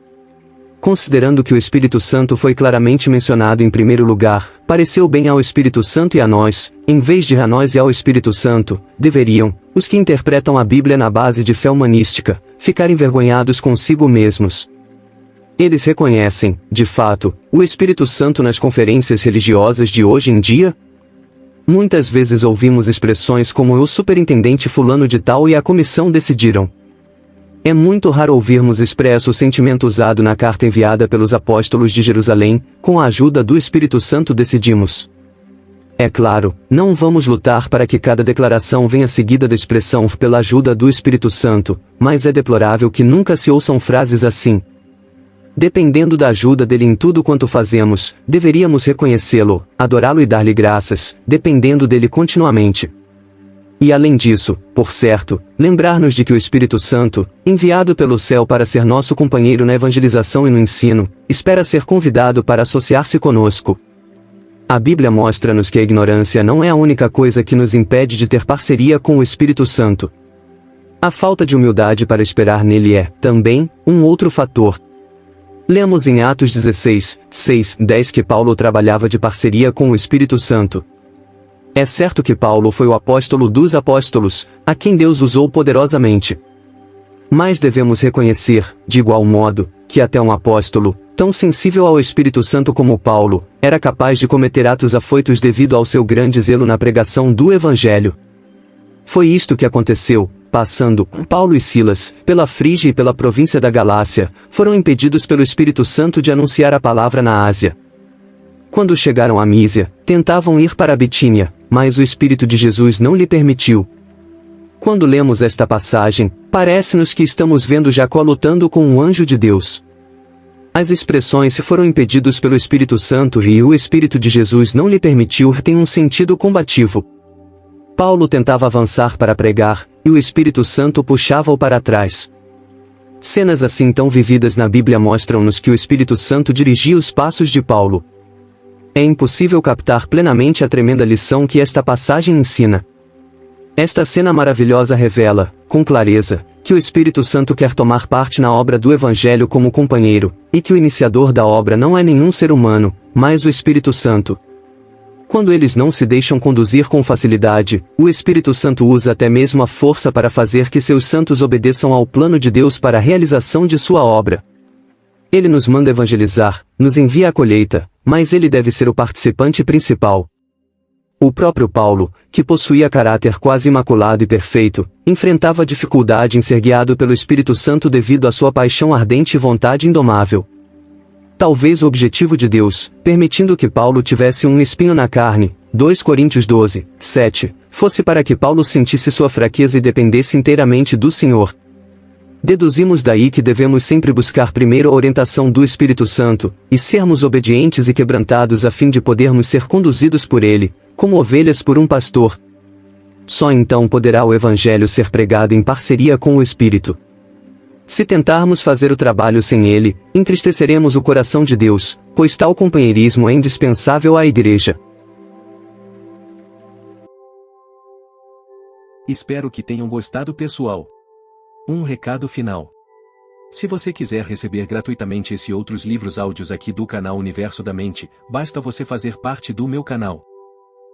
Considerando que o Espírito Santo foi claramente mencionado em primeiro lugar, pareceu bem ao Espírito Santo e a nós, em vez de a nós e ao Espírito Santo, deveriam, os que interpretam a Bíblia na base de fé humanística, ficar envergonhados consigo mesmos. Eles reconhecem, de fato, o Espírito Santo nas conferências religiosas de hoje em dia? Muitas vezes ouvimos expressões como o superintendente fulano de tal e a comissão decidiram. É muito raro ouvirmos expresso o sentimento usado na carta enviada pelos apóstolos de Jerusalém: com a ajuda do Espírito Santo decidimos. É claro, não vamos lutar para que cada declaração venha seguida da expressão pela ajuda do Espírito Santo, mas é deplorável que nunca se ouçam frases assim. Dependendo da ajuda dele em tudo quanto fazemos, deveríamos reconhecê-lo, adorá-lo e dar-lhe graças, dependendo dele continuamente. E além disso, por certo, lembrar-nos de que o Espírito Santo, enviado pelo céu para ser nosso companheiro na evangelização e no ensino, espera ser convidado para associar-se conosco. A Bíblia mostra-nos que a ignorância não é a única coisa que nos impede de ter parceria com o Espírito Santo. A falta de humildade para esperar nele é, também, um outro fator. Lemos em Atos 16, 6, 10 que Paulo trabalhava de parceria com o Espírito Santo. É certo que Paulo foi o apóstolo dos apóstolos, a quem Deus usou poderosamente. Mas devemos reconhecer, de igual modo, que até um apóstolo, tão sensível ao Espírito Santo como Paulo, era capaz de cometer atos afoitos devido ao seu grande zelo na pregação do Evangelho. Foi isto que aconteceu. Passando, Paulo e Silas, pela Frígia e pela província da Galácia, foram impedidos pelo Espírito Santo de anunciar a palavra na Ásia. Quando chegaram a Mísia, tentavam ir para a Bitínia, mas o Espírito de Jesus não lhe permitiu. Quando lemos esta passagem, parece-nos que estamos vendo Jacó lutando com um anjo de Deus. As expressões "se foram impedidos pelo Espírito Santo" e "o Espírito de Jesus não lhe permitiu" têm um sentido combativo. Paulo tentava avançar para pregar, e o Espírito Santo puxava-o para trás. Cenas assim tão vividas na Bíblia mostram-nos que o Espírito Santo dirigia os passos de Paulo. É impossível captar plenamente a tremenda lição que esta passagem ensina. Esta cena maravilhosa revela, com clareza, que o Espírito Santo quer tomar parte na obra do Evangelho como companheiro, e que o iniciador da obra não é nenhum ser humano, mas o Espírito Santo. Quando eles não se deixam conduzir com facilidade, o Espírito Santo usa até mesmo a força para fazer que seus santos obedeçam ao plano de Deus para a realização de sua obra. Ele nos manda evangelizar, nos envia à colheita, mas ele deve ser o participante principal. O próprio Paulo, que possuía caráter quase imaculado e perfeito, enfrentava dificuldade em ser guiado pelo Espírito Santo devido à sua paixão ardente e vontade indomável. Talvez o objetivo de Deus, permitindo que Paulo tivesse um espinho na carne, 2 Coríntios 12, 7, fosse para que Paulo sentisse sua fraqueza e dependesse inteiramente do Senhor. Deduzimos daí que devemos sempre buscar primeiro a orientação do Espírito Santo, e sermos obedientes e quebrantados a fim de podermos ser conduzidos por Ele, como ovelhas por um pastor. Só então poderá o Evangelho ser pregado em parceria com o Espírito. Se tentarmos fazer o trabalho sem ele, entristeceremos o coração de Deus, pois tal companheirismo é indispensável à Igreja. Espero que tenham gostado, pessoal. Um recado final. Se você quiser receber gratuitamente esse e outros livros áudios aqui do canal Universo da Mente, basta você fazer parte do meu canal.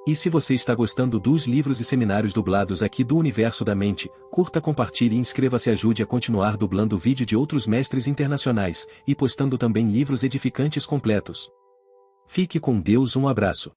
E se você está gostando dos livros e seminários dublados aqui do Universo da Mente, curta, compartilhe e inscreva-se, ajude a continuar dublando o vídeo de outros mestres internacionais, e postando também livros edificantes completos. Fique com Deus, um abraço.